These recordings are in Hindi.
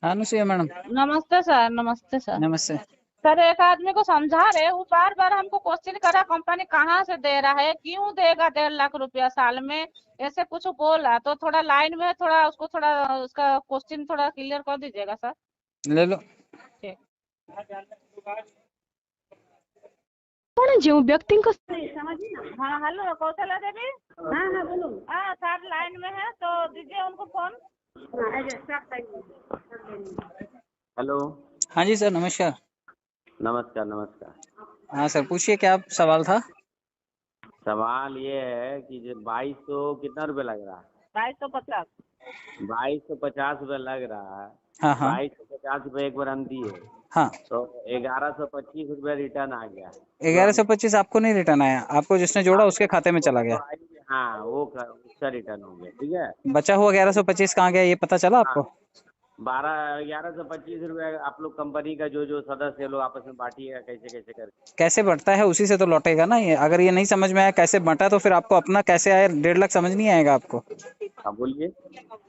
हाँ अनुसुईया मैडम। नमस्ते सर, नमस्ते सर। नमस्ते। सर एक आदमी को समझा रहे, वो बार बार हमको क्वेश्चन करा कंपनी कहाँ से दे रहा है, क्यों देगा 1.5 लाख रुपया साल में, ऐसे कुछ बोला। तो थोड़ा लाइन में, थोड़ा उसको, थोड़ा उसका क्वेश्चन थोड़ा क्लियर कर दीजिएगा सर। ले लो। ठीक। कौन जो व्यक्ति को हाँ हेलो, कौशल्या देवी। हाँ हाँ बोलो। हाँ सर लाइन में है, तो दीजिए उनको फोन। हेलो। हाँ जी सर नमस्कार। नमस्कार नमस्कार। हाँ सर पूछिए क्या सवाल था। सवाल ये है कि जो 2200 कितना रुपये लग रहा है? 2250। 2250 रुपये लग रहा है। हाँ हाँ 2250 रुपये एक बार हम दिए, हाँ। तो 1125 रुपये रिटर्न आ गया। जो ग्यारह हम सौ पच्चीस आपको नहीं रिटर्न आया, आपको जिसने जोड़ा आपने उसके खाते में चला जोड़ा तो गया। आई, हाँ वो उसका रिटर्न हो गया, ठीक है। बचा हुआ 1125 कहाँ गया ये पता चला हाँ, आपको? 1125 रुपये आप लोग कंपनी का जो जो सदस्य है लोग आपस में बांटिएगा कैसे कैसे करके। कैसे बढ़ता है उसी से तो लौटेगा ना ये। अगर ये नहीं समझ में आया कैसे बंटा तो फिर आपको अपना कैसे आया 1.5 लाख समझ नहीं आएगा आपको। हाँ बोलिए।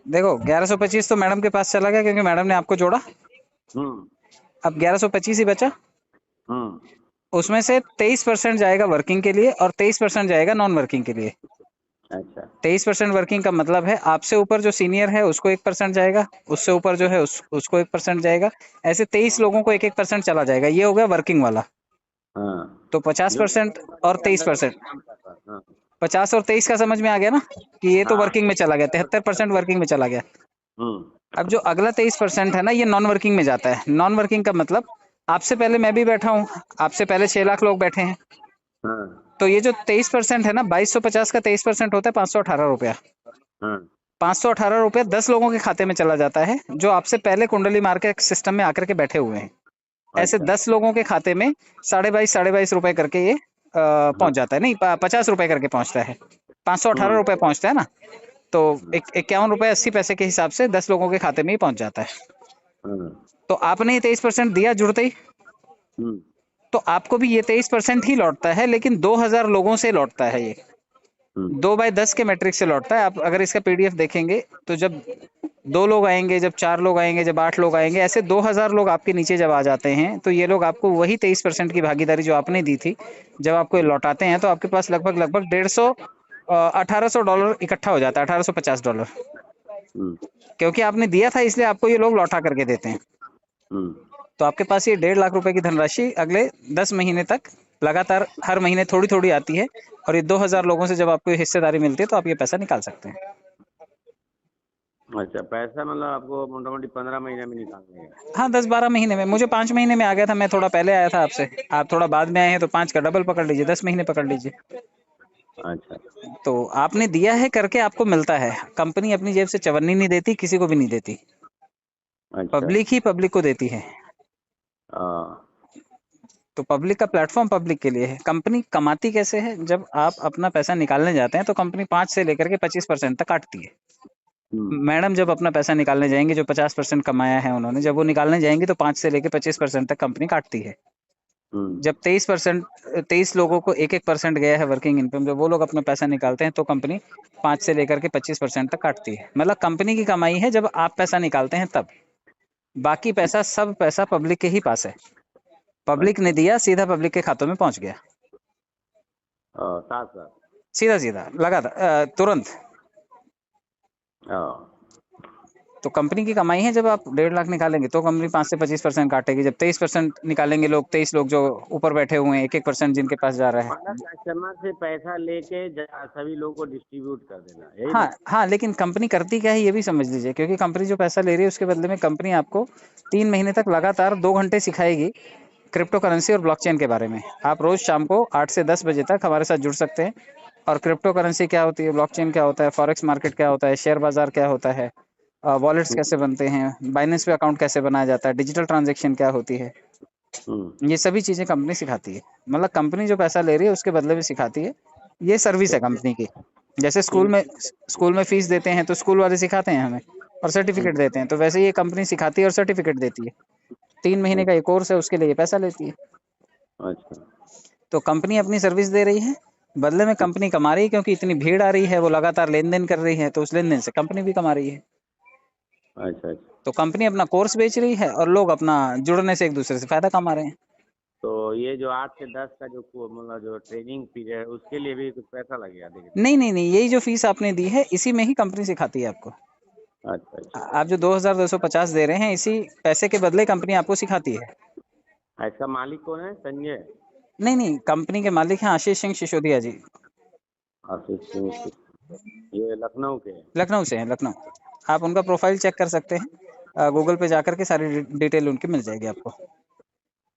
देखो 1125 तो मैडम के पास चला गया क्योंकि मैडम ने आपको जोड़ा। हम्म अब 1125 ही बचा। हम्म उसमें से 23% जाएगा वर्किंग के लिए और 23% जाएगा नॉन वर्किंग के लिए। अच्छा 23% वर्किंग का मतलब है आपसे ऊपर जो सीनियर है उसको 1% जाएगा, उससे ऊपर जो है उसको 1% जाएगा। ऐसे 23 लोगों को 1-1% चला जाएगा। ये हो गया वर्किंग वाला। हाँ। तो जो 50% और कंपनी के अंदर 23%। काम कर रहा है, हाँ। 50 और 23 का समझ में आ गया ना कि ये तो हाँ वर्किंग में चला गया, 73% वर्किंग में चला गया। अब जो अगला 23% है ना ये नॉन वर्किंग में जाता है। नॉन वर्किंग का मतलब आपसे पहले मैं भी बैठा हूँ, आपसे पहले 6 लाख लोग बैठे हैं। हाँ तो ये जो 23% है ना 2250 का 23% होता है 518 रुपया। हाँ 518 रुपया 10 लोगों के खाते में चला जाता है जो आपसे पहले कुंडली मार के सिस्टम में आकर के बैठे हुए हैं। ऐसे अच्छा 10 लोगों के खाते में 22.5 करके ये हाँ पहुंच जाता है। नहीं 50 रुपए करके पहुंचता है। 518 रुपए हम्म पहुंचता है ना। तो 51 रुपए 80 पैसे के हिसाब से 10 लोगों के खाते में ही पहुंच जाता है। हाँ तो आपने ये 23% दिया जुड़ते ही, हम्म तो आपको भी ये 23% ही लौटता है, लेकिन 2000 लोगों से लौटता है ये। हम्म 2/10 के मैट्रिक से लौटता है। आप अगर इसका पीडीएफ देखेंगे तो जब 2 लोग आएंगे, जब 4 लोग आएंगे, जब 8 लोग आएंगे, ऐसे 2000 लोग आपके नीचे जब आ जाते हैं तो ये लोग आपको वही 23% की भागीदारी जो आपने दी थी जब आपको ये लौटाते हैं तो आपके पास लगभग लगभग 1800 डॉलर इकट्ठा हो जाता है, $1850। हम्म क्योंकि आपने दिया था इसलिए आपको ये लोग लौटा करके देते हैं। हम्म तो आपके पास ये 1.5 लाख रुपए की धनराशि अगले 10 महीने तक लगातार हर महीने थोड़ी थोड़ी आती है। और ये 2000 लोगों से जब आपको हिस्सेदारी मिलती है तो आप ये पैसा निकाल सकते हैं। अच्छा पैसा मतलब आपको मोटा मोटी 15 महीने में निकालने का? हाँ 10-12 महीने में। मुझे 5 महीने में आ गया था, मैं थोड़ा पहले आया था आपसे, आप थोड़ा बाद में आए हैं तो 5 का डबल पकड़ लीजिए, 10 महीने पकड़ लीजिए। अच्छा तो आपने दिया है करके आपको मिलता है। कंपनी अपनी जेब से चवन्नी नहीं देती, किसी को भी नहीं देती। अच्छा पब्लिक ही पब्लिक को देती है। हाँ तो पब्लिक का प्लेटफॉर्म पब्लिक के लिए है। कंपनी कमाती कैसे है, जब आप अपना पैसा निकालने जाते हैं तो कंपनी 5 से लेकर के 25% तक काटती है। हम्म मैडम जब अपना पैसा निकालने जाएंगे, जो 50% कमाया है उन्होंने, जब वो निकालने जाएंगे तो 5 से लेकर 25% तक कंपनी काटती है। हम्म जब 23%, 23 लोगों को 1-1% गया है वर्किंग इनकम, जब वो लोग अपना पैसा निकालते हैं तो कंपनी 5 से लेकर के 25% तक काटती है। मतलब कंपनी की कमाई है जब आप पैसा निकालते हैं तब। बाकी पैसा, सब पैसा पब्लिक के ही पास है। पब्लिक ने अच्छा दिया, सीधा पब्लिक के खातों में पहुंच गया। साथ साथ सीधा सीधा लगातार तुरंत। हाँ तो कंपनी की कमाई है। जब आप 1.5 लाख निकालेंगे तो कंपनी 5 से 25% काटेगी। जब 23% निकालेंगे लोग, 23 लोग जो ऊपर बैठे हुए हैं, 1-1% जिनके पास जा रहा मतलब है। कस्टमर से पैसा लेके सभी लोगों को डिस्ट्रीब्यूट कर देना, यही हाँ ना? हाँ, लेकिन कंपनी करती क्या है ये भी समझ लीजिए। क्योंकि कंपनी जो पैसा ले रही है उसके बदले में कंपनी आपको 3 महीने तक लगातार 2 घंटे सिखाएगी क्रिप्टो करेंसी और ब्लॉकचेन के बारे में। आप रोज शाम को 8 से 10 बजे तक हमारे साथ जुड़ सकते हैं। और क्रिप्टो करेंसी क्या होती है, ब्लॉकचेन क्या होता है, फॉरेक्स मार्केट क्या होता है, शेयर बाजार क्या होता है, वॉलेट्स कैसे हम्म बनते हैं, बाइनेंस पे अकाउंट कैसे बनाया जाता है, डिजिटल ट्रांजेक्शन क्या होती है, हम्म ये सभी चीजें कंपनी सिखाती है। मतलब कंपनी जो पैसा ले रही है उसके बदले में सिखाती है। ये सर्विस है कंपनी की। जैसे ठीक है। स्कूल में फीस देते हैं तो स्कूल वाले सिखाते हैं हमें और हम्म, सर्टिफिकेट देते हैं, तो वैसे ये कंपनी सिखाती है और सर्टिफिकेट देती है। 3 महीने का ये कोर्स है, उसके लिए ये पैसा लेती है। अच्छा तो कंपनी अपनी सर्विस दे रही है, बदले में कंपनी कमा रही है। क्योंकि इतनी भीड़ आ रही है, वो लगातार लेन देन कर रही है, तो उस लेन देन से कंपनी भी कमा रही है। अच्छा। तो कंपनी अपना कोर्स बेच रही है और लोग अपना जुड़ने से एक दूसरे से फायदा कमा रहे हैं। तो ये जो 8 से 10 का जो मतलब जो ट्रेनिंग पीरियड है उसके लिए भी कुछ पैसा लगेगा? देखिए। नहीं नहीं नहीं, यही जो फीस आपने दी है इसी में ही कंपनी सिखाती है आपको। अच्छा। आप जो 2250 दे रहे हैं इसी पैसे के बदले कंपनी आपको सिखाती है। इसका मालिक कौन है? संजय? नहीं नहीं, कंपनी के मालिक हैं आशीष सिंह सिसोदिया जी। आशीष सिंह, ये लखनऊ के हैं? लखनऊ से हैं, लखनऊ। आप उनका प्रोफाइल चेक कर सकते हैं, गूगल पे जाकर के सारी डिटेल उनकी मिल जाएगी आपको।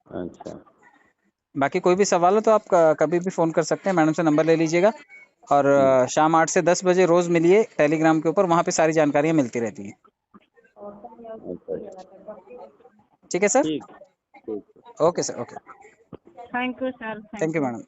अच्छा। बाकी कोई भी सवाल हो तो आप कभी भी फ़ोन कर सकते हैं, मैडम से नंबर ले लीजिएगा। और शाम 8 से 10 बजे रोज़ मिलिए टेलीग्राम के ऊपर, वहाँ पे सारी जानकारियाँ मिलती रहती हैं। अच्छा। ठीक है सर? ठीक। Okay sir, okay. Thank you sir, thank you madam.